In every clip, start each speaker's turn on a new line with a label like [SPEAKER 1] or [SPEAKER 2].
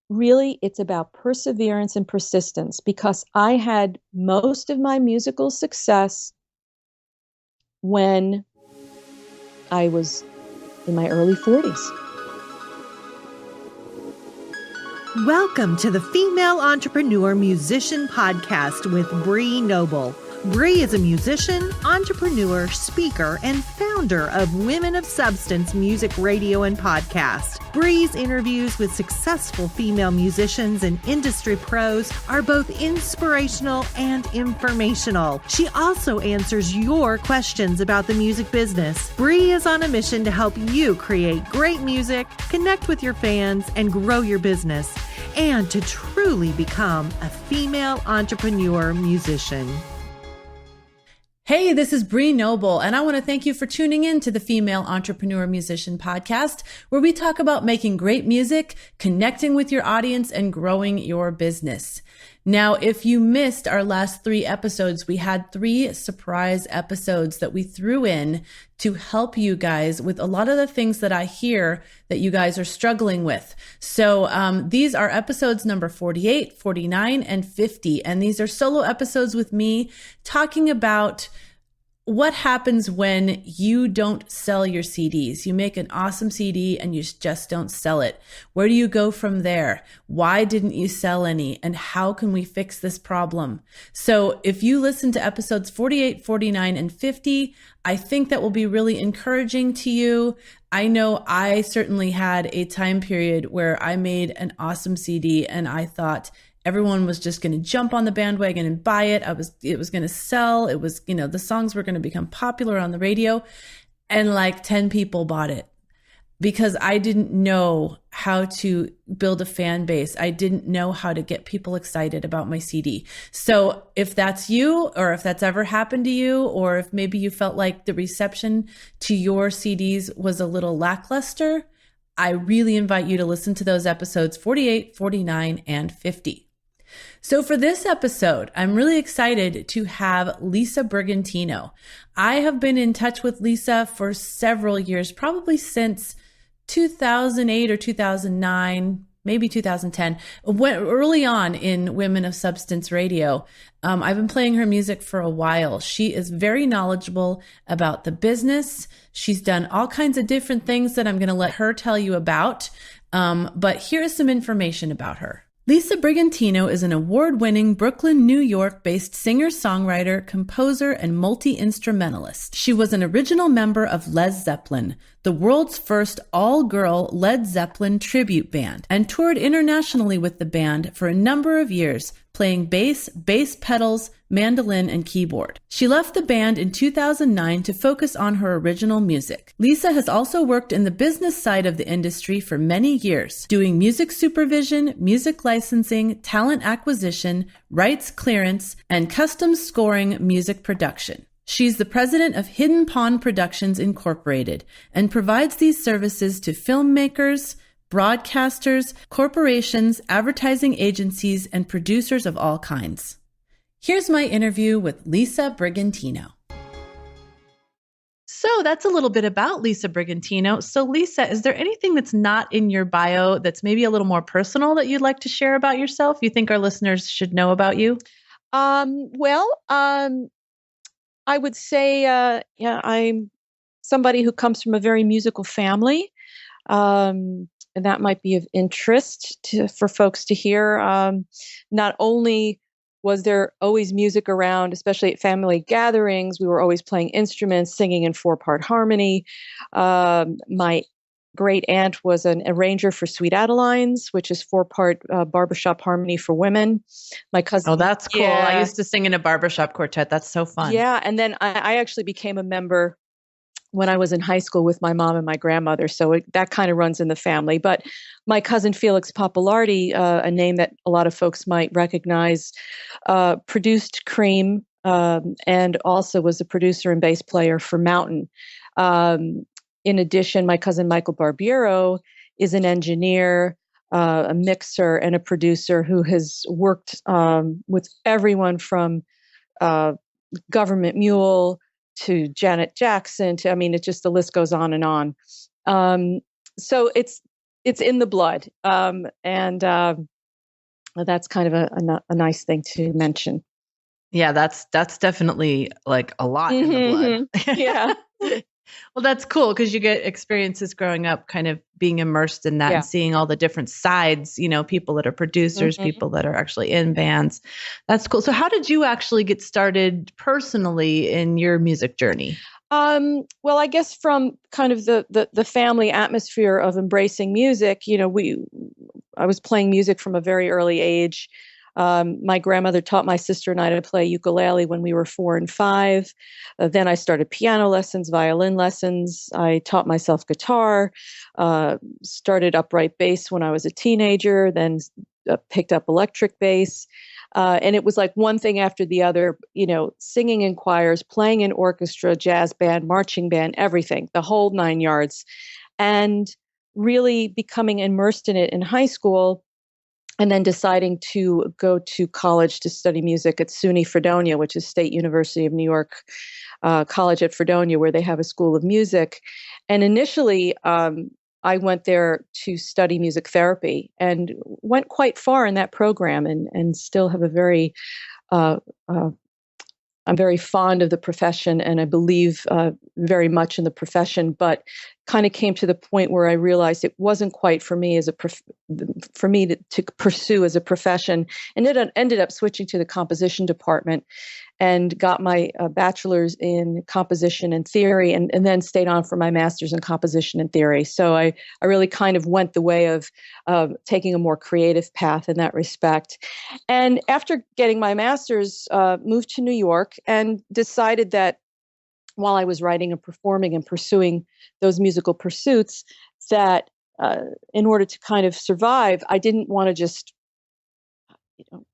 [SPEAKER 1] really, it's about perseverance and persistence because I had most of my musical success when I was in my early 40s.
[SPEAKER 2] Welcome to the Female Entrepreneur Musician Podcast with Bree Noble. Bree is a musician, entrepreneur, speaker, and founder of Women of Substance Music Radio and Podcast. Bree's interviews with successful female musicians and industry pros are both inspirational and informational. She also answers your questions about the music business. Bree is on a mission to help you create great music, connect with your fans, and grow your business, and to truly become a female entrepreneur musician.
[SPEAKER 3] Hey, this is Bree Noble, and I want to thank you for tuning in to the Female Entrepreneur Musician Podcast, where we talk about making great music, connecting with your audience, and growing your business. Now, if you missed our last 3 episodes, we had 3 surprise episodes that we threw in to help you guys with a lot of the things that I hear that you guys are struggling with. So these are episodes number 48, 49, and 50. And these are solo episodes with me talking about what happens when you don't sell your CDs. You make an awesome CD and you just don't sell it. Where do you go from there? Why didn't you sell any? And how can we fix this problem? So if you listen to episodes 48, 49, and 50, I think that will be really encouraging to you. I know I certainly had a time period where I made an awesome CD and I thought everyone was just going to jump on the bandwagon and buy it. It was going to sell. It was, the songs were going to become popular on the radio, and like 10 people bought it because I didn't know how to build a fan base. I didn't know how to get people excited about my CD. So if that's you, or if that's ever happened to you, or if maybe you felt like the reception to your CDs was a little lackluster, I really invite you to listen to those episodes 48, 49, and 50. So for this episode, I'm really excited to have Lisa Brigantino. I have been in touch with Lisa for several years, probably since 2008 or 2009, maybe 2010, early on in Women of Substance Radio. I've been playing her music for a while. She is very knowledgeable about the business. She's done all kinds of different things that I'm going to let her tell you about. But here's some information about her. Lisa Brigantino is an award-winning Brooklyn, New York-based singer-songwriter, composer, and multi-instrumentalist. She was an original member of Lez Zeppelin, the world's first all-girl Led Zeppelin tribute band, and toured internationally with the band for a number of years, playing bass pedals, mandolin, and keyboard. She left the band in 2009 to focus on her original music. Lisa has also worked in the business side of the industry for many years, doing music supervision, music licensing, talent acquisition, rights clearance, and custom scoring music production. She's the president of Hidden Pond Productions Incorporated and provides these services to filmmakers, broadcasters, corporations, advertising agencies, and producers of all kinds. Here's my interview with Lisa Brigantino. So that's a little bit about Lisa Brigantino. So Lisa, is there anything that's not in your bio that's maybe a little more personal that you'd like to share about yourself? You think our listeners should know about you?
[SPEAKER 1] I would say, I'm somebody who comes from a very musical family. And that might be of interest for folks to hear. Not only was there always music around, especially at family gatherings, we were always playing instruments, singing in 4-part harmony. My great aunt was an arranger for Sweet Adelines, which is 4-part barbershop harmony for women. My cousin.
[SPEAKER 3] Oh, that's cool. Yeah. I used to sing in a barbershop quartet. That's so fun.
[SPEAKER 1] Yeah. And then I actually became a member when I was in high school with my mom and my grandmother. So that kind of runs in the family. But my cousin Felix Papalardi, a name that a lot of folks might recognize, produced Cream and also was a producer and bass player for Mountain. In addition, my cousin Michael Barbiero is an engineer, a mixer, and a producer who has worked with everyone from Government Mule to Janet Jackson to, the list goes on and on. So it's in the blood. And that's kind of a nice thing to mention.
[SPEAKER 3] Yeah, that's definitely like a lot in the blood.
[SPEAKER 1] Yeah.
[SPEAKER 3] Well, that's cool because you get experiences growing up kind of being immersed in that and seeing all the different sides, people that are producers, people that are actually in bands. That's cool. So how did you actually get started personally in your music journey?
[SPEAKER 1] Well, I guess from kind of the family atmosphere of embracing music, I was playing music from a very early age. My grandmother taught my sister and I to play ukulele when we were 4 and 5. Then I started piano lessons, violin lessons. I taught myself guitar, started upright bass when I was a teenager, then picked up electric bass. And it was like one thing after the other, singing in choirs, playing in orchestra, jazz band, marching band, everything, the whole 9 yards. And really becoming immersed in it in high school, and then deciding to go to college to study music at SUNY Fredonia, which is State University of New York College at Fredonia, where they have a school of music. And initially, I went there to study music therapy and went quite far in that program, and still have I'm very fond of the profession, and I believe very much in the profession, but kind of came to the point where I realized it wasn't quite for me for me to pursue as a profession, and it ended up switching to the composition department and got my bachelor's in composition and theory, and then stayed on for my master's in composition and theory. So I really kind of went the way of taking a more creative path in that respect. And after getting my master's, moved to New York and decided that while I was writing and performing and pursuing those musical pursuits, that in order to kind of survive, I didn't want to just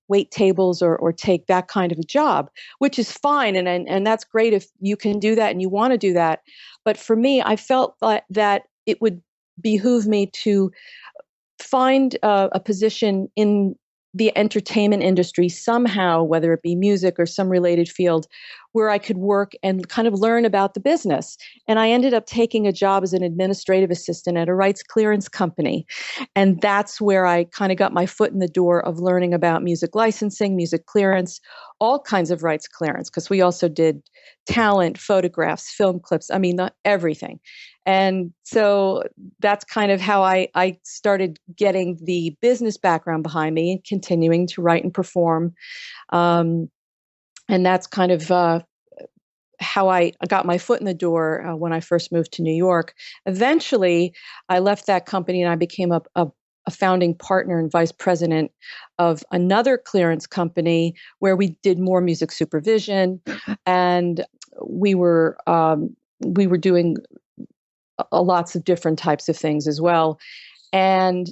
[SPEAKER 1] wait tables or take that kind of a job, which is fine. And that's great if you can do that and you want to do that. But for me, I felt that it would behoove me to find a position in the entertainment industry somehow, whether it be music or some related field, where I could work and kind of learn about the business. And I ended up taking a job as an administrative assistant at a rights clearance company. And that's where I kind of got my foot in the door of learning about music licensing, music clearance, all kinds of rights clearance, because we also did talent, photographs, film clips, everything. And so that's kind of how I started getting the business background behind me and continuing to write and perform. And that's kind of how I got my foot in the door when I first moved to New York. Eventually, I left that company and I became a founding partner and vice president of another clearance company where we did more music supervision, and we were doing lots of different types of things as well. And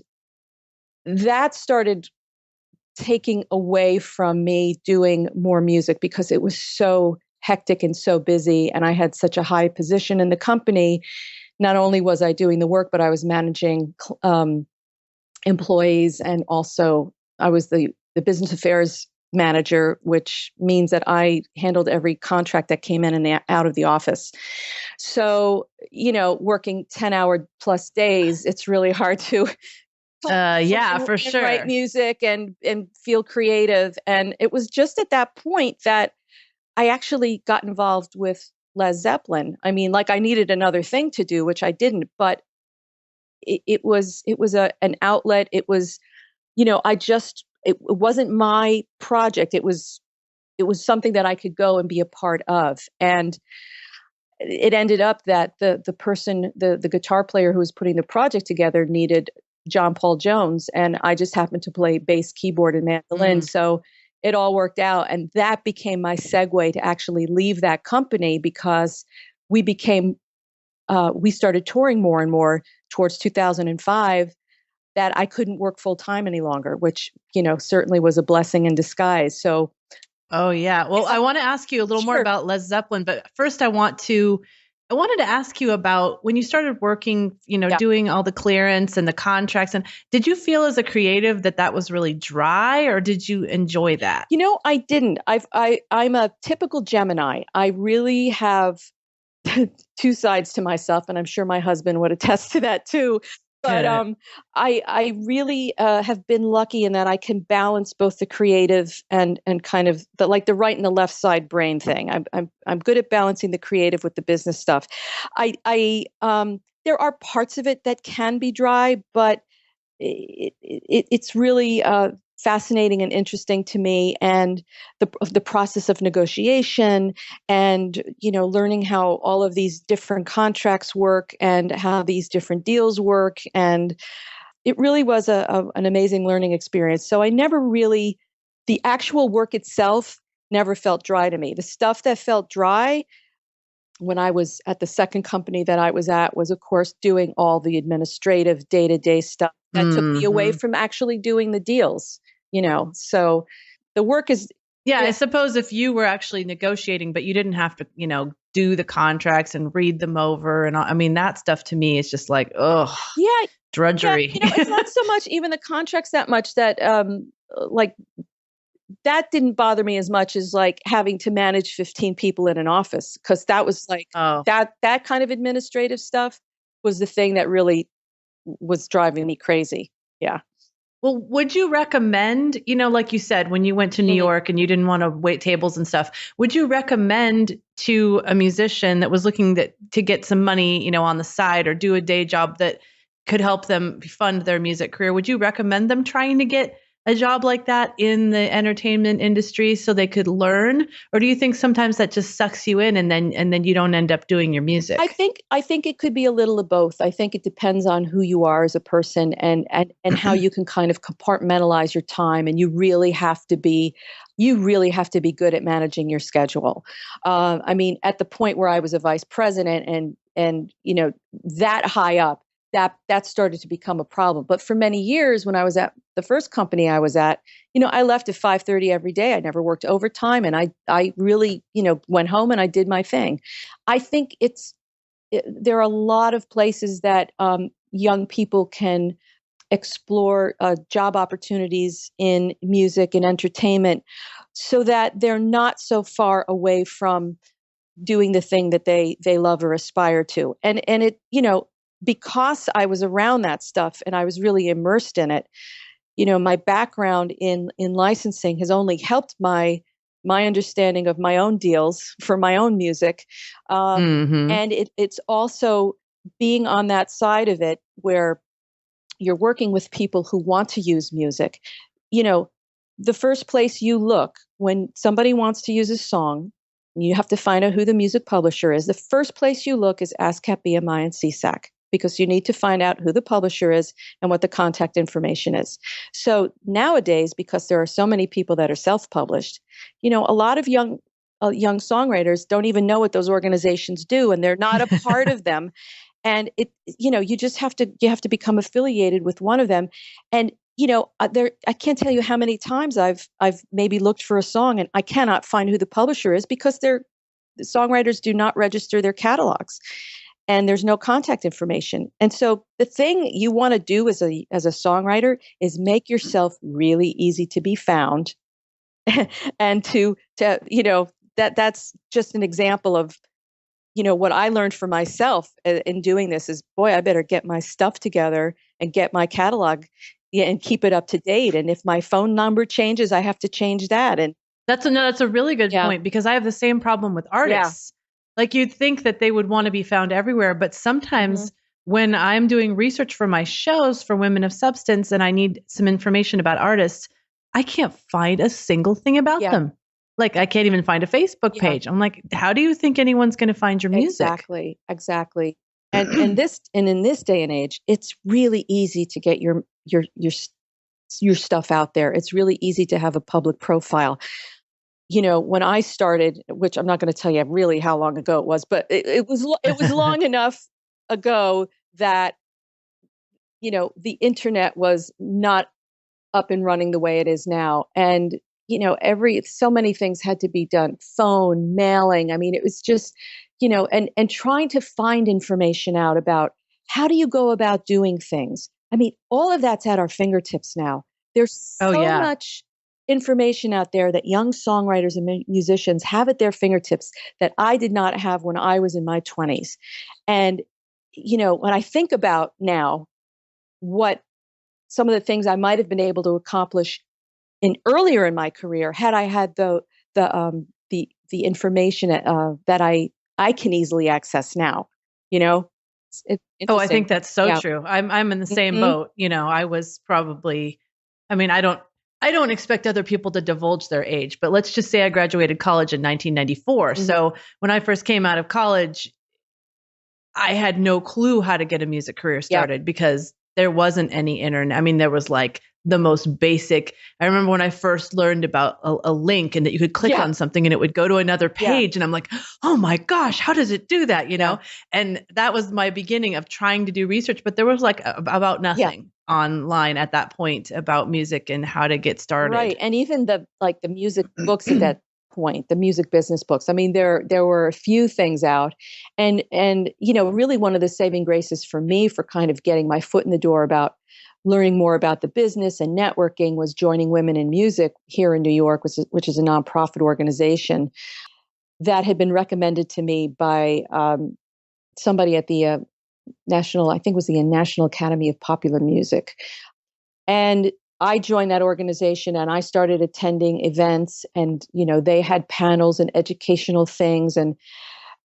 [SPEAKER 1] that started taking away from me doing more music because it was so hectic and so busy. And I had such a high position in the company. Not only was I doing the work, but I was managing employees. And also I was the business affairs manager, which means that I handled every contract that came in and out of the office. So, working 10-hour plus days, it's really hard to
[SPEAKER 3] for sure
[SPEAKER 1] write music and feel creative. And it was just at that point that I actually got involved with Lez Zeppelin. I needed another thing to do, which I didn't, but it was an outlet. It was, it wasn't my project. It was something that I could go and be a part of. And it ended up that the person, the guitar player who was putting the project together, needed John Paul Jones, and I just happened to play bass, keyboard, and mandolin. So it all worked out, and that became my segue to actually leave that company, because we started touring more and more towards 2005. That I couldn't work full time any longer, which, certainly was a blessing in disguise. So,
[SPEAKER 3] oh yeah. Well, I want to ask you a little more about Led Zeppelin, but first I wanted to ask you about when you started working, doing all the clearance and the contracts. And did you feel as a creative that was really dry, or did you enjoy that?
[SPEAKER 1] I didn't. I'm a typical Gemini. I really have two sides to myself, and I'm sure my husband would attest to that too. But I really have been lucky in that I can balance both the creative and kind of the right and the left side brain thing. I'm good at balancing the creative with the business stuff. There are parts of it that can be dry, but it's really fascinating and interesting to me, and the process of negotiation, and learning how all of these different contracts work and how these different deals work, and it really was an amazing learning experience. So I never really, the actual work itself never felt dry to me. The stuff that felt dry when I was at the second company that I was at was, of course, doing all the administrative day-to-day stuff that took me away from actually doing the deals, So the work is...
[SPEAKER 3] Yeah, I suppose if you were actually negotiating, but you didn't have to, do the contracts and read them over. And I mean, that stuff to me is just like, drudgery.
[SPEAKER 1] Yeah, it's not so much even the contracts that much that, that didn't bother me as much as like having to manage 15 people in an office. Cause that was like, that kind of administrative stuff was the thing that really was driving me crazy. Yeah.
[SPEAKER 3] Well, would you recommend, like you said, when you went to New York and you didn't want to wait tables and stuff, would you recommend to a musician that was looking to get some money, on the side or do a day job that could help them fund their music career? Would you recommend them trying to get a job like that in the entertainment industry so they could learn? Or do you think sometimes that just sucks you in and then you don't end up doing your music?
[SPEAKER 1] I think it could be a little of both. I think it depends on who you are as a person and how you can kind of compartmentalize your time, and you really have to be good at managing your schedule. I mean, at the point where I was a vice president and that high up, that started to become a problem. But for many years, when I was at the first company I was at, I left at 5:30 every day. I never worked overtime, and I really, went home and I did my thing. I think there are a lot of places that young people can explore job opportunities in music and entertainment, so that they're not so far away from doing the thing that they love or aspire to. And it, because I was around that stuff and I was really immersed in it, my background in licensing has only helped my understanding of my own deals for my own music. And it's also being on that side of it where you're working with people who want to use music. The first place you look when somebody wants to use a song, you have to find out who the music publisher is. The first place you look is ASCAP, BMI, and CSAC, because you need to find out who the publisher is and what the contact information is. So nowadays, because there are so many people that are self-published, a lot of young songwriters don't even know what those organizations do, and they're not a part of them. And you just have to become affiliated with one of them. And I can't tell you how many times I've maybe looked for a song and I cannot find who the publisher is because the songwriters do not register their catalogs, and there's no contact information. And so the thing you want to do as a songwriter is make yourself really easy to be found, and that's just an example of what I learned for myself in doing this is, boy, I better get my stuff together and get my catalog and keep it up to date. And if my phone number changes, I have to change that. And
[SPEAKER 3] that's a really good point, because I have the same problem with artists. Like, you'd think that they would want to be found everywhere, but sometimes when I'm doing research for my shows for Women of Substance and I need some information about artists, I can't find a single thing about them. Like, I can't even find a Facebook page. I'm like, how do you think anyone's going to find your music?
[SPEAKER 1] Exactly. And in this day and age, it's really easy to get your stuff out there. It's really easy to have a public profile. When I started, which I'm not going to tell you really how long ago it was, but it was long enough ago that the internet was not up and running the way it is now, and so many things had to be done. Phone, mailing. I mean, it was just, and trying to find information out about how do you go about doing things. I mean, all of that's at our fingertips now. There's so much information out there that young songwriters and musicians have at their fingertips that I did not have when I was in my 20s. And, when I think about now, what some of the things I might have been able to accomplish earlier in my career had I had the information that I can easily access now. You know, it's
[SPEAKER 3] Oh, I
[SPEAKER 1] interesting.
[SPEAKER 3] think that's so
[SPEAKER 1] Yeah.
[SPEAKER 3] true. I'm in the same
[SPEAKER 1] Mhm.
[SPEAKER 3] boat. I was probably, I mean, I don't expect other people to divulge their age, but let's just say I graduated college in 1994.
[SPEAKER 1] Mhm.
[SPEAKER 3] So when I first came out of college, I had no clue how to get a music career started because there wasn't any internet. I mean, there was like the most basic. I remember when I first learned about a link and that you could click
[SPEAKER 1] Yeah.
[SPEAKER 3] on something and it would go to another page. And I'm like, oh my gosh, how does it do that? And that was my beginning of trying to do research, but there was like about nothing online at that point about music and how to get started.
[SPEAKER 1] Right. And even the music books at that point, the music business books. I mean, there were a few things out. And really one of the saving graces for me for kind of getting my foot in the door about learning more about the business and networking was joining Women in Music here in New York, which is a nonprofit organization that had been recommended to me by somebody at the National, I think it was the National Academy of Popular Music. And I joined that organization and I started attending events, and they had panels and educational things, and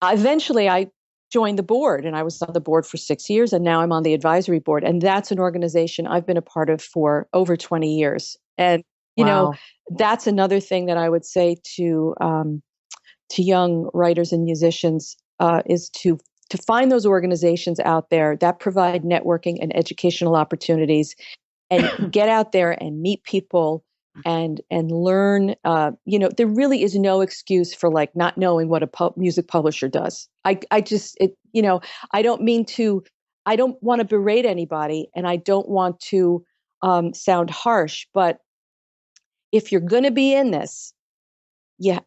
[SPEAKER 1] eventually I joined the board, and I was on the board for 6 years, and now I'm on the advisory board, and that's an organization I've been a part of for over 20 years. And
[SPEAKER 3] Wow.
[SPEAKER 1] that's another thing that I would say to young writers and musicians is to find those organizations out there that provide networking and educational opportunities, and get out there and meet people and learn. There really is no excuse for like not knowing what a music publisher does. I don't want to berate anybody, and I don't want to sound harsh, but if you're going to be in this, yeah,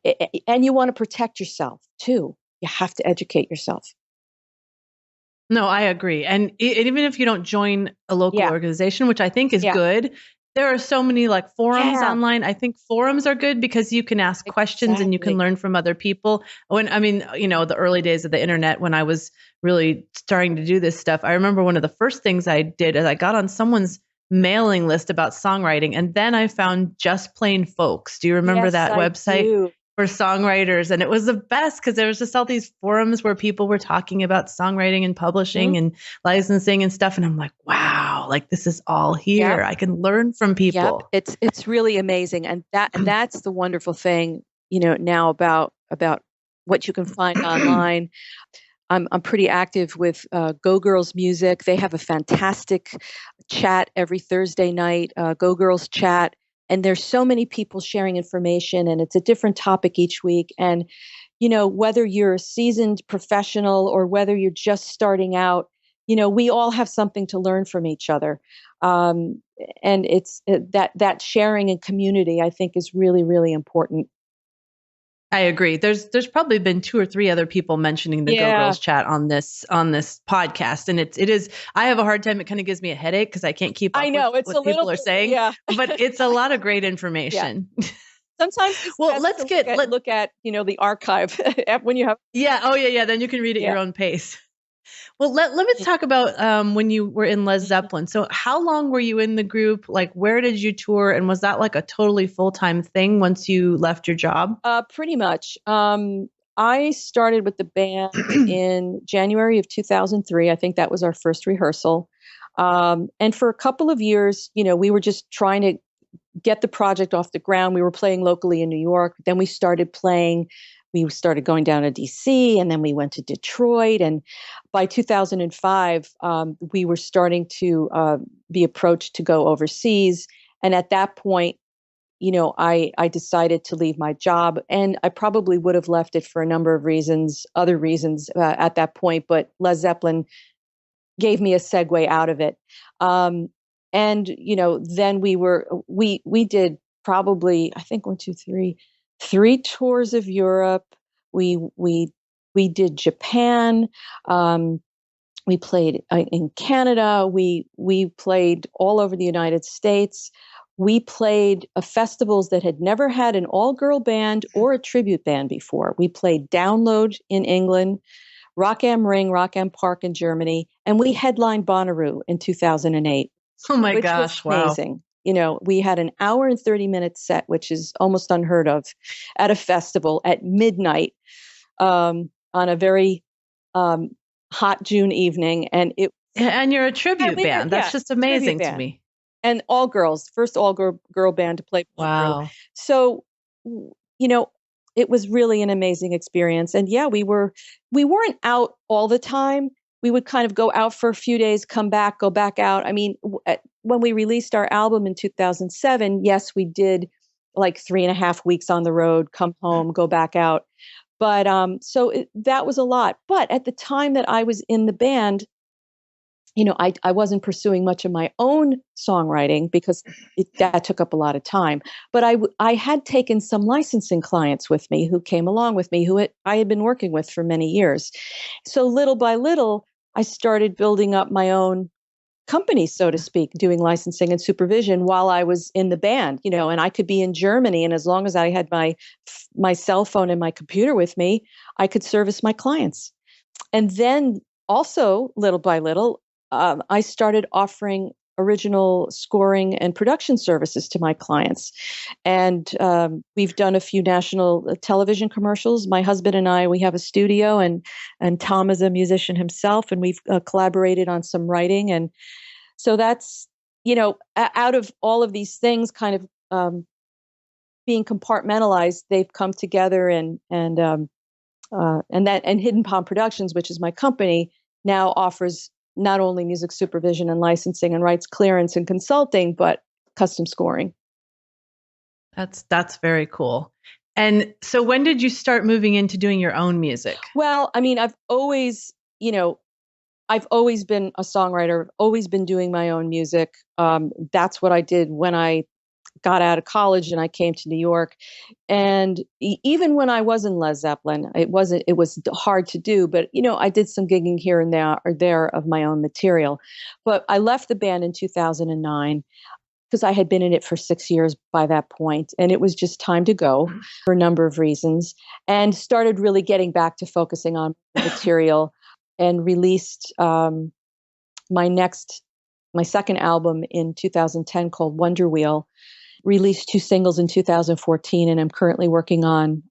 [SPEAKER 1] and you want to protect yourself too, you have to educate yourself.
[SPEAKER 3] No, I agree. And even if you don't join a local organization, which I think is good, there are so many like forums online. I think forums are good because you can ask questions and you can learn from other people. The early days of the internet when I was really starting to do this stuff, I remember one of the first things I did is I got on someone's mailing list about songwriting, and then I found Just Plain Folks. Do you remember that website?
[SPEAKER 1] Do.
[SPEAKER 3] For songwriters, and it was the best because there was just all these forums where people were talking about songwriting and publishing and licensing and stuff, and I'm like, wow, like this is all here. I can learn from people.
[SPEAKER 1] It's really amazing, and that's the wonderful thing, now about what you can find online. I'm pretty active with Go Girls Music. They have a fantastic chat every Thursday night, Go Girls Chat. And there's so many people sharing information, and it's a different topic each week. And, whether you're a seasoned professional or whether you're just starting out, we all have something to learn from each other. And it's that sharing and community, I think, is really, really important.
[SPEAKER 3] I agree. There's probably been 2 or 3 other people mentioning the Go Girls Chat on this podcast, and it is. I have a hard time. It kind of gives me a headache because I can't keep up with what people are saying. But it's a lot of great information.
[SPEAKER 1] Yeah. Sometimes
[SPEAKER 3] let's
[SPEAKER 1] look at the archive when you have.
[SPEAKER 3] Yeah. Oh yeah. Then you can read at your own pace. Well, let me talk about when you were in Lez Zeppelin. So how long were you in the group? Like, where did you tour? And was that like a totally full-time thing once you left your job?
[SPEAKER 1] Pretty much. I started with the band in January of 2003. I think that was our first rehearsal. And for a couple of years, we were just trying to get the project off the ground. We were playing locally in New York. Then we started going down to DC, and then we went to Detroit. And by 2005, we were starting to be approached to go overseas. And at that point, I decided to leave my job, and I probably would have left it for a number of other reasons at that point. But Led Zeppelin gave me a segue out of it. And then we did probably, I think 3 tours of Europe. We did Japan. We played in Canada. We played all over the United States. We played festivals that had never had an all-girl band or a tribute band before. We played Download in England, Rock am Ring, Rock am Park in Germany, and we headlined Bonnaroo in 2008.
[SPEAKER 3] Oh my
[SPEAKER 1] which
[SPEAKER 3] gosh.
[SPEAKER 1] was
[SPEAKER 3] Wow.
[SPEAKER 1] amazing. You know, we had an hour and 30-minute set, which is almost unheard of at a festival at midnight on a very hot June evening. And
[SPEAKER 3] And you're a tribute band. That's just amazing to me.
[SPEAKER 1] And all girls, first all girl band to play Bonnaroo.
[SPEAKER 3] Wow.
[SPEAKER 1] So, you know, it was really an amazing experience. And yeah, we weren't out all the time. We would kind of go out for a few days, come back, go back out. I mean, when we released our album in 2007, yes, we did like 3.5 weeks on the road, come home, go back out. But that was a lot. But at the time that I was in the band, you know, I wasn't pursuing much of my own songwriting because that took up a lot of time. But I had taken some licensing clients with me who came along with me, I had been working with for many years. So little by little, I started building up my own company, so to speak, doing licensing and supervision while I was in the band, you know, and I could be in Germany. And as long as I had my cell phone and my computer with me, I could service my clients. And then also, little by little, I started offering original scoring and production services to my clients. And we've done a few national television commercials. My husband and I, we have a studio, and Tom is a musician himself, and we've collaborated on some writing. And so that's, you know, out of all of these things kind of being compartmentalized, they've come together, and Hidden Palm Productions, which is my company, now offers not only music supervision and licensing and rights clearance and consulting, but custom scoring.
[SPEAKER 3] That's very cool. And so when did you start moving into doing your own music?
[SPEAKER 1] Well, I mean, I've always been a songwriter, always been doing my own music. That's what I did when I got out of college and I came to New York. And even when I was in Lez Zeppelin, it was hard to do, but you know, I did some gigging here and there of my own material. But I left the band in 2009 because I had been in it for 6 years by that point, and it was just time to go for a number of reasons, and started really getting back to focusing on material, and released my second album in 2010 called Wonder Wheel. Released 2 singles in 2014, and I'm currently working on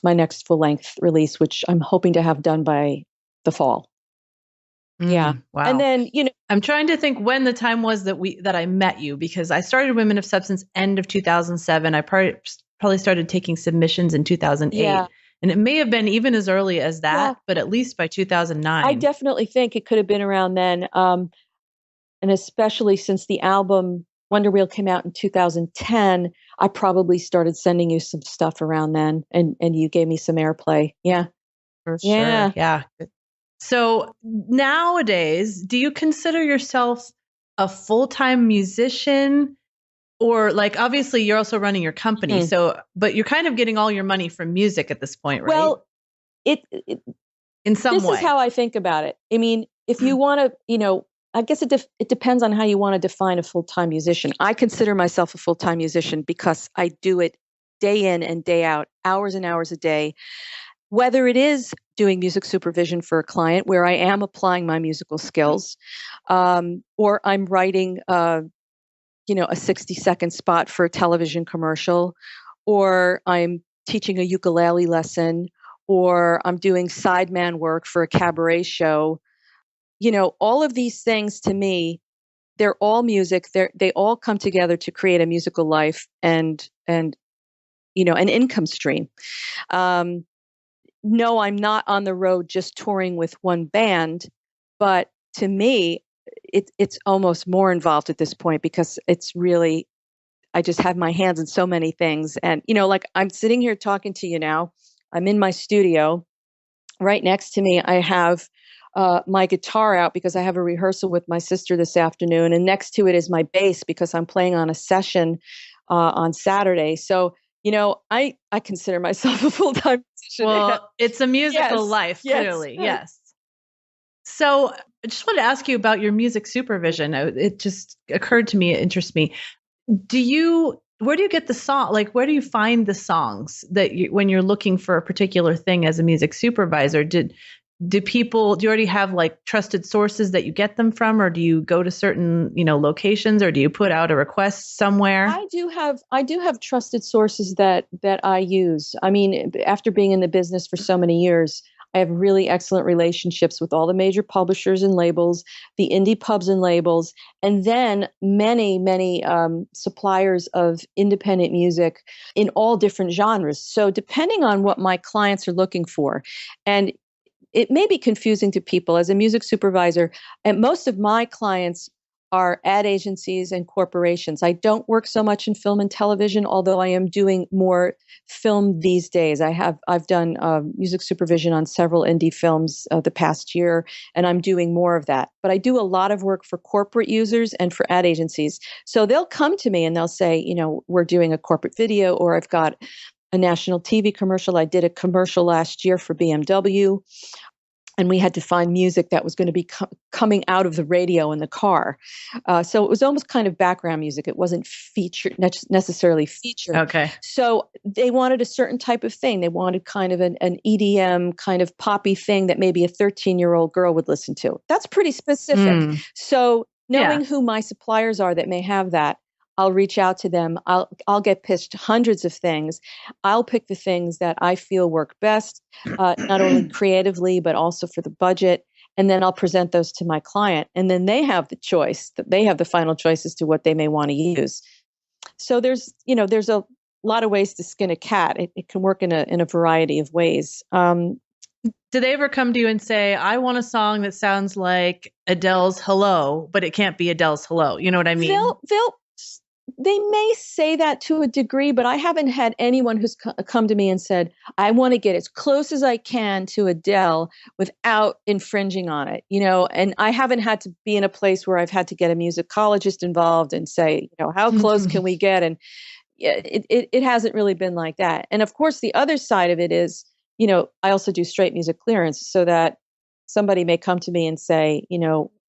[SPEAKER 1] my next full-length release, which I'm hoping to have done by the fall. Yeah.
[SPEAKER 3] Wow.
[SPEAKER 1] And then, you know,
[SPEAKER 3] I'm trying to think when the time was that I met you, because I started Women of Substance end of 2007. I probably started taking submissions in 2008.
[SPEAKER 1] Yeah.
[SPEAKER 3] And it may have been even as early as that, but at least by 2009.
[SPEAKER 1] I definitely think it could have been around then. And especially since the album Wonder Wheel came out in 2010, I probably started sending you some stuff around then, and you gave me some airplay. Yeah.
[SPEAKER 3] For sure. Yeah. So nowadays, do you consider yourself a full-time musician? Or like, obviously you're also running your company. So, but you're kind of getting all your money from music at this point, right?
[SPEAKER 1] Well,
[SPEAKER 3] in some way.
[SPEAKER 1] This is how I think about it. I mean, if you want to, you know, I guess it depends on how you want to define a full-time musician. I consider myself a full-time musician because I do it day in and day out, hours and hours a day, whether it is doing music supervision for a client where I am applying my musical skills, or I'm writing, a 60-second spot for a television commercial, or I'm teaching a ukulele lesson, or I'm doing sideman work for a cabaret show. You know, all of these things to me, they're all music. They all come together to create a musical life and you know, an income stream. No, I'm not on the road just touring with one band, but to me, it's almost more involved at this point because it's really, I just have my hands in so many things. And, you know, like I'm sitting here talking to you now, I'm in my studio. Right next to me, I have my guitar out because I have a rehearsal with my sister this afternoon. And next to it is my bass because I'm playing on a session on Saturday. So, you know, I consider myself a full-time musician.
[SPEAKER 3] Well, it's a musical life, clearly. Yes. So I just wanted to ask you about your music supervision. It just occurred to me, it interests me. Where do you get the song? Like, where do you find the songs that when you're looking for a particular thing as a music supervisor? Do do you already have like trusted sources that you get them from, or do you go to certain, locations, or do you put out a request somewhere?
[SPEAKER 1] I do have trusted sources that I use. I mean, after being in the business for so many years, I have really excellent relationships with all the major publishers and labels, the indie pubs and labels, and then many suppliers of independent music in all different genres. So depending on what my clients are looking for, and it may be confusing to people as a music supervisor, and most of my clients are ad agencies and corporations. I don't work so much in film and television, although I am doing more film these days. I've done music supervision on several indie films the past year, and I'm doing more of that. But I do a lot of work for corporate users and for ad agencies. So they'll come to me and they'll say, we're doing a corporate video, or I've got a national TV commercial. I did a commercial last year for BMW. And we had to find music that was going to be coming out of the radio in the car. So it was almost kind of background music. It wasn't necessarily featured.
[SPEAKER 3] Okay.
[SPEAKER 1] So they wanted a certain type of thing. They wanted kind of an EDM kind of poppy thing that maybe a 13-year-old girl would listen to. That's pretty specific. So knowing who my suppliers are that may have that, I'll reach out to them. I'll get pitched hundreds of things. I'll pick the things that I feel work best, not only creatively, but also for the budget. And then I'll present those to my client. And then they have the choice, that they have the final choice as to what they may want to use. So there's a lot of ways to skin a cat. It can work in a variety of ways.
[SPEAKER 3] Do they ever come to you and say, I want a song that sounds like Adele's Hello, but it can't be Adele's Hello? You know what I mean?
[SPEAKER 1] They may say that to a degree, but I haven't had anyone who's come to me and said, I want to get as close as I can to Adele without infringing on it, and I haven't had to be in a place where I've had to get a musicologist involved and say, how close can we get? And it hasn't really been like that. And of course, the other side of it is, I also do straight music clearance, so that somebody may come to me and say,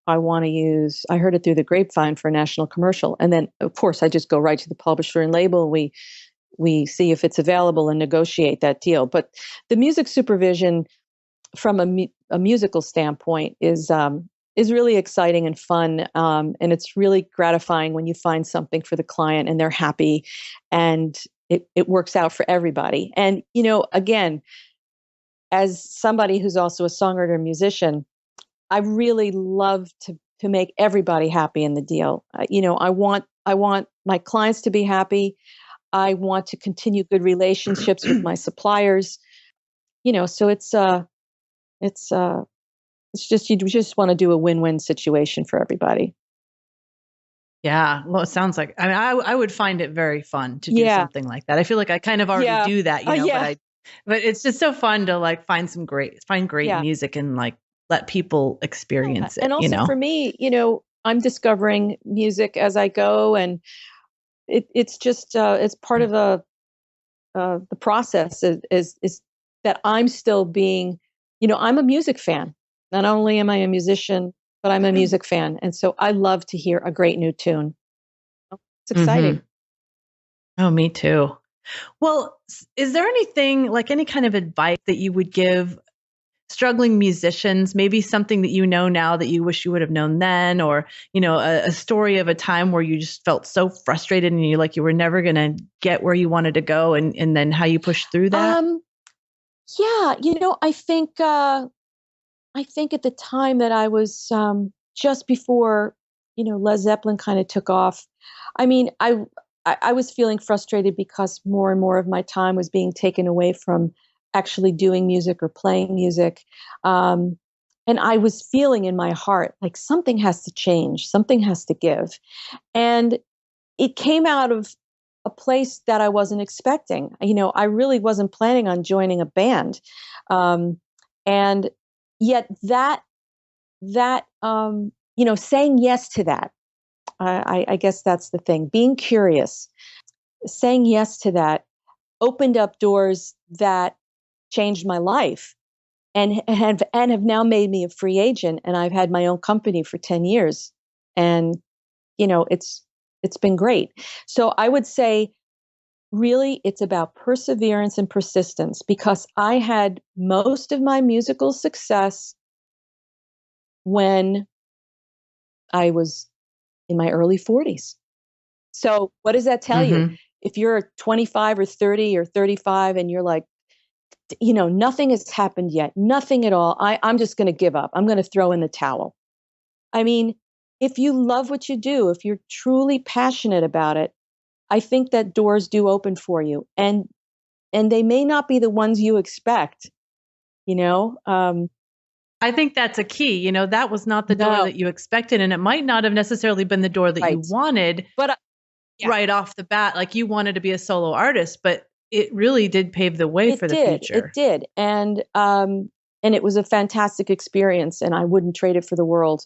[SPEAKER 1] I heard it through the grapevine for a national commercial. And then, of course, I just go right to the publisher and label. We see if it's available and negotiate that deal. But the music supervision from a musical standpoint is really exciting and fun. And it's really gratifying when you find something for the client and they're happy and it works out for everybody. And, again, as somebody who's also a songwriter and musician, I really love to make everybody happy in the deal. I want my clients to be happy. I want to continue good relationships with my suppliers. So it's just, you just want to do a win-win situation for everybody.
[SPEAKER 3] Yeah. Well, it sounds like, I would find it very fun to do something like that. I feel like I kind of already do that, but it's just so fun to like find great music and like let people experience it.
[SPEAKER 1] And also for me, I'm discovering music as I go, and it's just it's part of the process is that I'm still being, I'm a music fan. Not only am I a musician, but I'm a music fan, and so I love to hear a great new tune. It's exciting.
[SPEAKER 3] Oh, me too. Well, is there anything like any kind of advice that you would give struggling musicians, maybe something that now that you wish you would have known then, or, a story of a time where you just felt so frustrated and you were never going to get where you wanted to go, and then how you pushed through that? I think at the time that I was just before, Led Zeppelin kind of took off. I mean, I was feeling frustrated because more and more of my time was being taken away from actually doing music or playing music. And I was feeling in my heart like something has to change, something has to give. And it came out of a place that I wasn't expecting. I really wasn't planning on joining a band. And yet that saying yes to that, I guess that's the thing, being curious, saying yes to that opened up doors that changed my life and have now made me a free agent. And I've had my own company for 10 years and, it's been great. So I would say
[SPEAKER 1] really, it's about perseverance and persistence, because I had most of my musical success when I was in my early 40s. So what does that tell you?
[SPEAKER 3] Mm-hmm.
[SPEAKER 1] If you're 25 or 30 or 35 and you're like, nothing has happened yet, nothing at all, I'm just going to give up. I'm going to throw in the towel. I mean, if you love what you do, if you're truly passionate about it, I think that doors do open for you, and they may not be the ones you expect.
[SPEAKER 3] I think that's a key. That was not the door
[SPEAKER 1] No,
[SPEAKER 3] that you expected, and it might not have necessarily been the door that you
[SPEAKER 1] right.
[SPEAKER 3] wanted
[SPEAKER 1] But yeah,
[SPEAKER 3] right off the bat. Like, you wanted to be a solo artist, but it really did pave the way for the future.
[SPEAKER 1] It did, and it was a fantastic experience, and I wouldn't trade it for the world.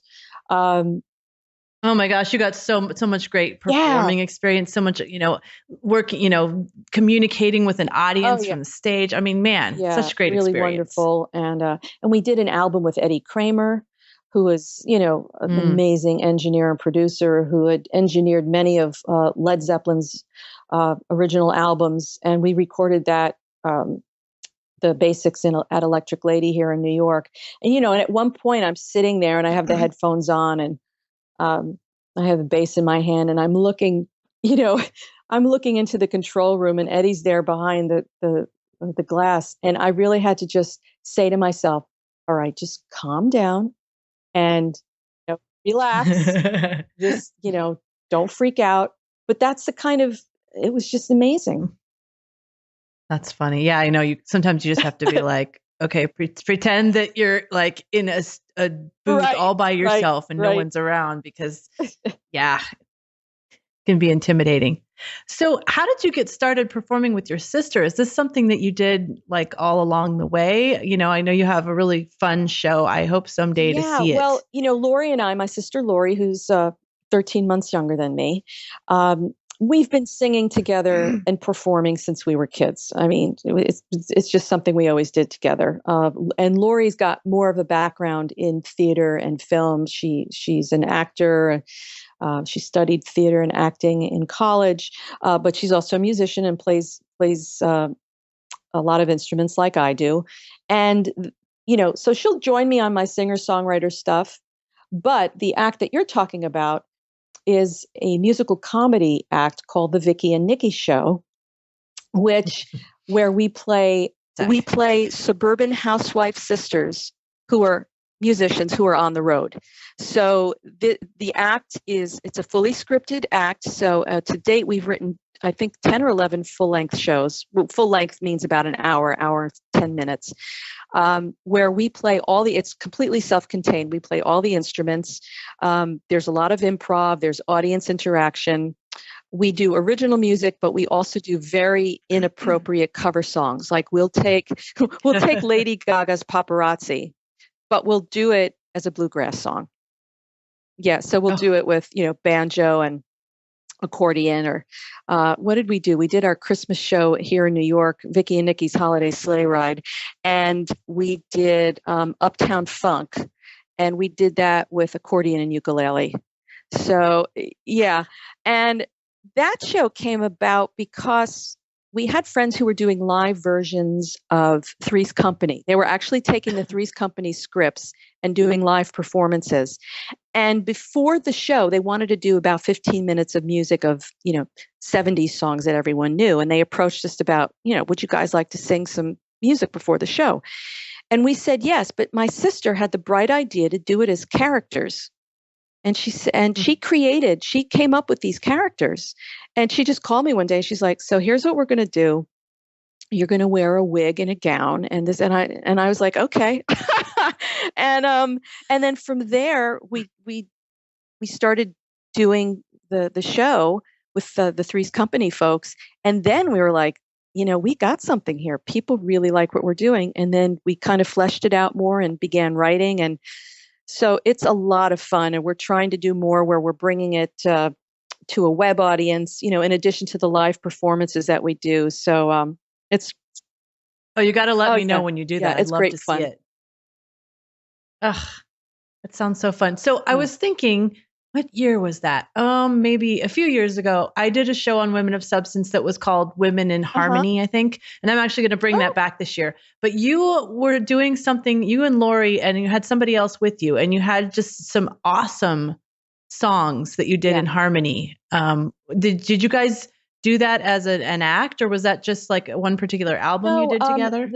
[SPEAKER 3] Oh my gosh, you got so much great performing experience, so much, working, communicating with an audience from the stage. I mean, man, such great
[SPEAKER 1] really
[SPEAKER 3] experience.
[SPEAKER 1] Wonderful. And we did an album with Eddie Kramer, who is, an amazing engineer and producer who had engineered many of Led Zeppelin's original albums. And we recorded that, the basics at Electric Lady here in New York. And, and at one point I'm sitting there and I have the headphones on, and I have a bass in my hand, and I'm looking, I'm looking into the control room, and Eddie's there behind the glass. And I really had to just say to myself, all right, just calm down and relax. Just, don't freak out. But that's it was just amazing.
[SPEAKER 3] That's funny. Yeah, I know. Sometimes you just have to be like, okay, pretend that you're like in a booth all by yourself and no one's around, because it can be intimidating. So how did you get started performing with your sister? Is this something that you did like all along the way? I know you have a really fun show. I hope someday to see it.
[SPEAKER 1] Well, Lori and I, my sister Lori, who's 13 months younger than me, we've been singing together and performing since we were kids. I mean, it's just something we always did together. And Lori's got more of a background in theater and film. She's an actor. She studied theater and acting in college, but she's also a musician and plays a lot of instruments like I do. And, so she'll join me on my singer-songwriter stuff. But the act that you're talking about is a musical comedy act called The Vicky and Nikki Show, where we play suburban housewife sisters who are musicians who are on the road. So the act it's a fully scripted act. So to date, we've written, I think, 10 or 11 full-length shows. Well, full length means about an hour and 10 minutes, where we play it's completely self-contained. We play all the instruments. There's a lot of improv. There's audience interaction. We do original music, but we also do very inappropriate cover songs. Like we'll take Lady Gaga's Paparazzi, but we'll do it as a bluegrass song. Yeah, so we'll do it with, banjo and accordion. Or what did we do? We did our Christmas show here in New York, Vicky and Nikki's Holiday Sleigh Ride, and we did Uptown Funk, and we did that with accordion and ukulele. So yeah, and that show came about because we had friends who were doing live versions of Three's Company. They were actually taking the Three's Company scripts and doing live performances. And before the show, they wanted to do about 15 minutes of music of, 70s songs that everyone knew. And they approached us about, would you guys like to sing some music before the show? And we said yes, but my sister had the bright idea to do it as characters. And she came up with these characters, and she just called me one day. She's like, so here's what we're going to do. You're going to wear a wig and a gown and this, and I was like, okay. and then from there, we started doing the show with the Three's Company folks. And then we were like, we got something here. People really like what we're doing. And then we kind of fleshed it out more and began writing. And so it's a lot of fun, and we're trying to do more where we're bringing it to a web audience, in addition to the live performances that we do. So it's.
[SPEAKER 3] Oh, you got to let me know when you do that.
[SPEAKER 1] It's
[SPEAKER 3] I'd love
[SPEAKER 1] great
[SPEAKER 3] to
[SPEAKER 1] fun.
[SPEAKER 3] see it. Ugh, that sounds so fun. So I was thinking, what year was that? Maybe a few years ago, I did a show on women of substance that was called Women in Harmony, I think. And I'm actually going to bring that back this year. But you were doing something, you and Lori, and you had somebody else with you, and you had just some awesome songs that you did in harmony. Did you guys do that as an act, or was that just like one particular album you did together?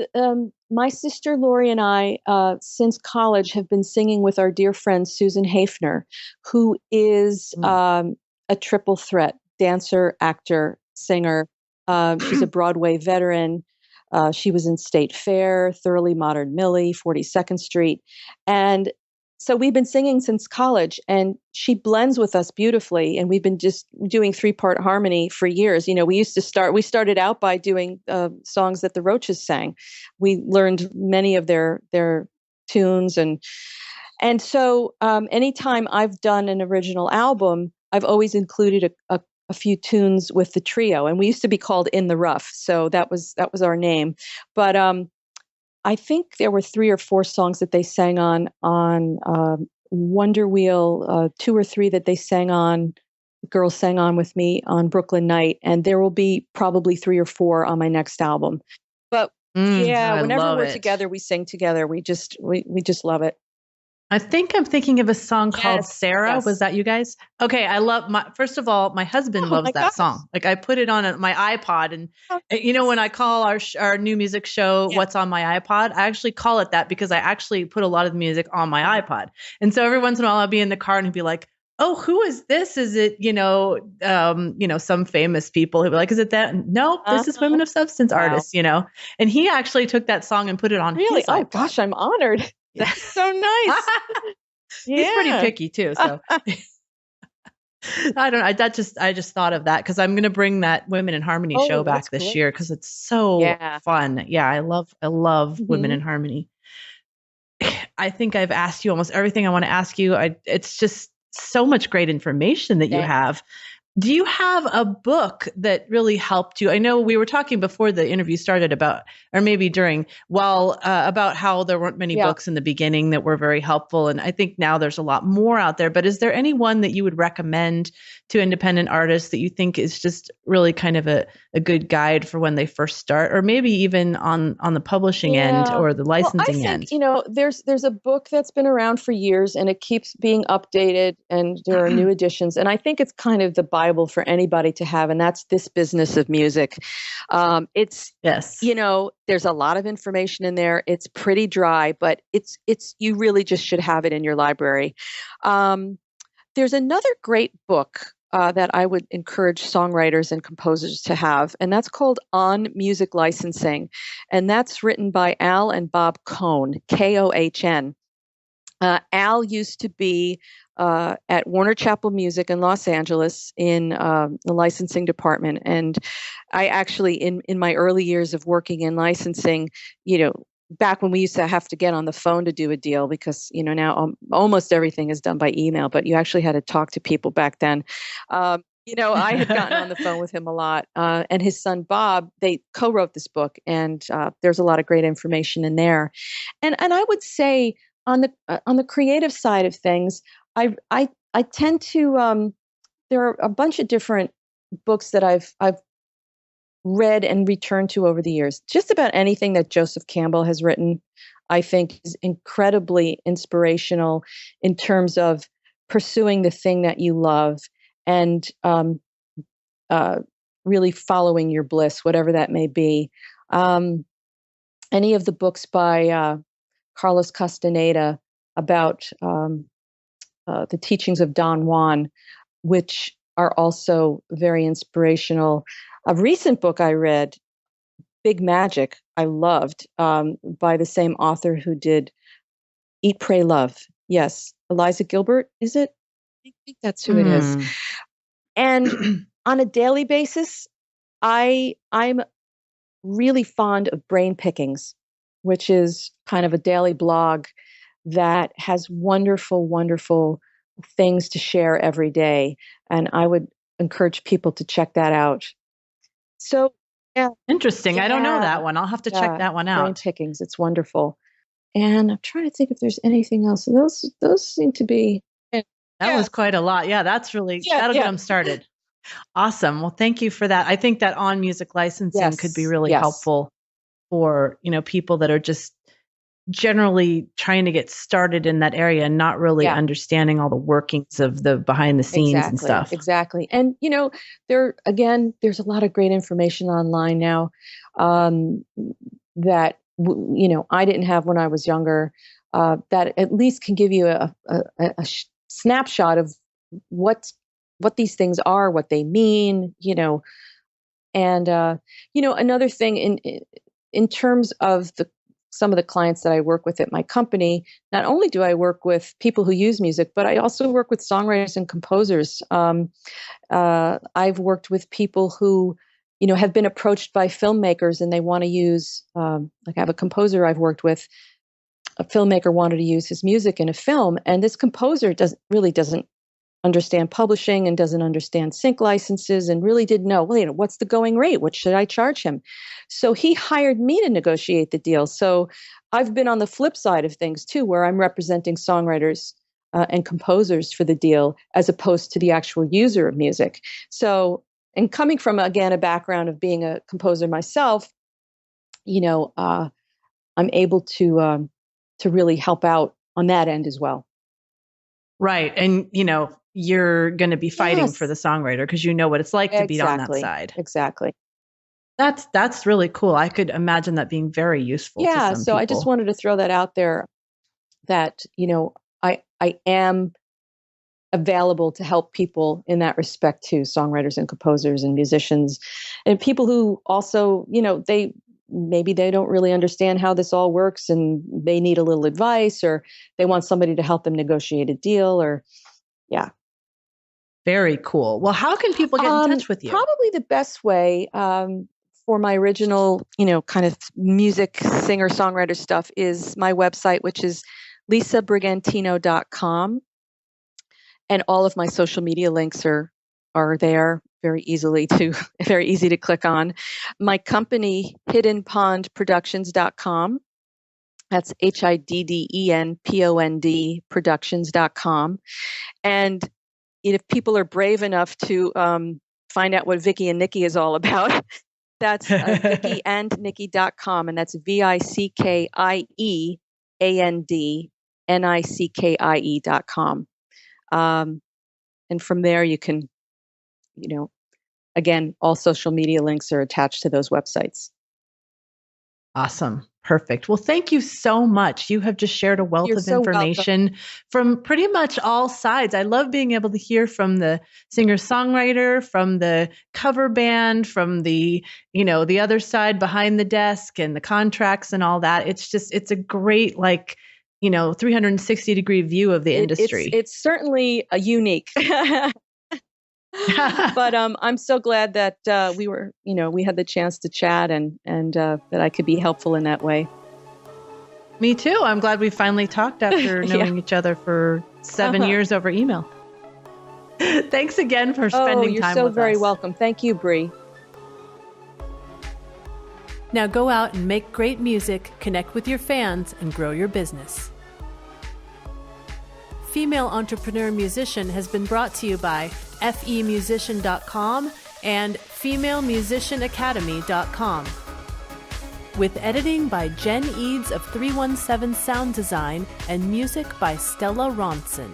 [SPEAKER 1] My sister Lori and I, since college, have been singing with our dear friend Susan Hafner, who is a triple threat: dancer, actor, singer. She's a Broadway veteran. She was in State Fair, Thoroughly Modern Millie, 42nd Street. And so we've been singing since college, and she blends with us beautifully. And we've been just doing 3-part harmony for years. You know, we started out by doing songs that the Roaches sang. We learned many of their tunes. And so anytime I've done an original album, I've always included a few tunes with the trio. And we used to be called In the Rough. So that was our name. But I think there were 3 or 4 songs that they sang on Wonder Wheel, 2 or 3 that they sang on, girls sang on with me on Brooklyn Night, and there will be probably 3 or 4 on my next album. But whenever we're together, we sing together. We just love it.
[SPEAKER 3] I think I'm thinking of a song called Sarah. Yes. Was that you guys? Okay. First of all, my husband loves that song. Like I put it on my iPod, and you know, when I call our new music show, What's on My iPod, I actually call it that because I actually put a lot of the music on my iPod. And so every once in a while I'll be in the car and he'd be like, oh, who is this? Is it, some famous people? He'd be like, is it that? No, this is Women of Substance artists, And he actually took that song and put it on his iPod.
[SPEAKER 1] Oh gosh, I'm honored. That's so nice.
[SPEAKER 3] He's pretty picky too. So I don't know. I just thought of that because I'm going to bring that Women in Harmony show back this year because it's so fun. Yeah, I love Women in Harmony. I think I've asked you almost everything I want to ask you. It's just so much great information that you have. Do you have a book that really helped you? I know we were talking before the interview started about how there weren't many books in the beginning that were very helpful. And I think now there's a lot more out there, but is there any one that you would recommend to independent artists that you think is just really kind of a good guide for when they first start, or maybe even on the publishing end or the licensing end?
[SPEAKER 1] There's a book that's been around for years and it keeps being updated and there are new editions. And I think it's kind of the Bible for anybody to have, and that's This Business of Music. There's a lot of information in there. It's pretty dry, but it's you really just should have it in your library. There's another great book that I would encourage songwriters and composers to have, and that's called On Music Licensing, and that's written by Al and Bob Cohn, Kohn. Al used to be at Warner Chappell Music in Los Angeles in the licensing department. And I actually, in my early years of working in licensing, back when we used to have to get on the phone to do a deal because, now almost everything is done by email, but you actually had to talk to people back then. I had gotten on the phone with him a lot. And his son, Bob, they co-wrote this book, and there's a lot of great information in there. And I would say on the creative side of things, I tend to there are a bunch of different books that I've read and returned to over the years. Just about anything that Joseph Campbell has written, I think, is incredibly inspirational in terms of pursuing the thing that you love and really following your bliss, whatever that may be. Any of the books by Carlos Castaneda about the teachings of Don Juan, which are also very inspirational. A recent book I read, Big Magic, I loved, by the same author who did Eat, Pray, Love. Yes, Eliza Gilbert, is it? I think that's who it is. And on a daily basis, I'm really fond of Brain Pickings, which is kind of a daily blog that has wonderful, wonderful things to share every day. And I would encourage people to check that out. So,
[SPEAKER 3] interesting. I don't know that one. I'll have to check that one out.
[SPEAKER 1] Brain Pickings. It's wonderful. And I'm trying to think if there's anything else. Those seem to be.
[SPEAKER 3] That was quite a lot. Yeah, that's really, that'll get them started. Awesome. Well, thank you for that. I think that on music licensing could be really helpful for, people that are just generally trying to get started in that area and not really understanding all the workings of the behind the scenes and stuff.
[SPEAKER 1] Exactly. And, there's a lot of great information online now that, I didn't have when I was younger, that at least can give you a snapshot of what these things are, what they mean, and, another thing in terms of some of the clients that I work with at my company, not only do I work with people who use music, but I also work with songwriters and composers. I've worked with people who, have been approached by filmmakers and they want to use, like I have a composer I've worked with, a filmmaker wanted to use his music in a film, and this composer doesn't understand publishing and doesn't understand sync licenses and really didn't know, what's the going rate? What should I charge him? So he hired me to negotiate the deal. So I've been on the flip side of things too, where I'm representing songwriters and composers for the deal as opposed to the actual user of music. So, and coming from, again, a background of being a composer myself, I'm able to really help out on that end as well.
[SPEAKER 3] Right. And, you're going to be fighting for the songwriter because you know what it's like to be on that side.
[SPEAKER 1] Exactly.
[SPEAKER 3] That's really cool. I could imagine that being very useful.
[SPEAKER 1] Yeah.
[SPEAKER 3] To some
[SPEAKER 1] so
[SPEAKER 3] people.
[SPEAKER 1] I just wanted to throw that out there that, I am available to help people in that respect too, songwriters and composers and musicians and people who also, maybe they don't really understand how this all works and they need a little advice or they want somebody to help them negotiate a deal or
[SPEAKER 3] Very cool. Well, how can people get in touch with you?
[SPEAKER 1] Probably the best way for my original, kind of music singer-songwriter stuff is my website, which is lisabrigantino.com. And all of my social media links are there very easy to click on. My company, hiddenpondproductions.com. That's HIDDENPOND productions.com. And if people are brave enough to find out what Vicky and Nikki is all about, that's vickyandnikki.com. And that's VICKIEANDNICKIE.com. And from there you can, again, all social media links are attached to those websites.
[SPEAKER 3] Awesome. Perfect. Well, thank you so much. You have just shared a wealth of information from pretty much all sides. I love being able to hear from the singer-songwriter, from the cover band, from the, the other side behind the desk and the contracts and all that. It's a great, 360-degree view of the industry.
[SPEAKER 1] It's certainly a unique. But I'm so glad that we had the chance to chat and that I could be helpful in that way.
[SPEAKER 3] Me too. I'm glad we finally talked after knowing each other for 7 years over email. Thanks again for spending time with us.
[SPEAKER 1] You're so very welcome. Thank you, Bree.
[SPEAKER 3] Now go out and make great music, connect with your fans, and grow your business. Female Entrepreneur Musician has been brought to you by FEmusician.com and FemaleMusicianAcademy.com. With editing by Jen Eads of 317 Sound Design and music by Stella Ronson.